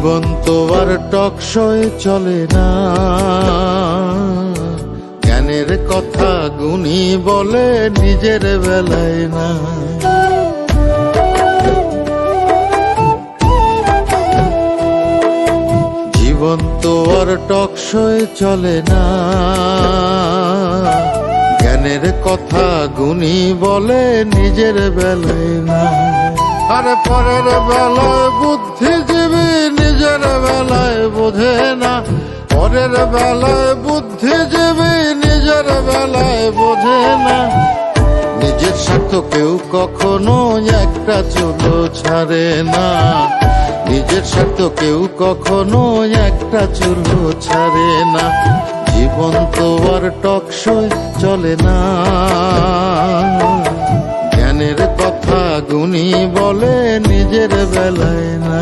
জীবন তো আর টকশয় চলে না, জ্ঞানের কথা গুণী বলে নিজের বেলায় না। জীবন তো আর টকশয় চলে না, জ্ঞানের কথা গুণী বলে নিজের বেলায় না। আরে পরের বেলায় বুদ্ধিজীবী নিজের বেলায় বোঝে না, পরের বেলায় বুদ্ধিজীবী নিজের বেলায় বোঝে না। নিজের স্বার্থ কেউ কখনো একটা চুলো ছাড়ে না, নিজের স্বার্থ কেউ কখনো একটা চুলো ছাড়ে না। জীবন তো আর টকশয় চলে না, জ্ঞানের কথা গুণী বলে নিজের বেলায় না।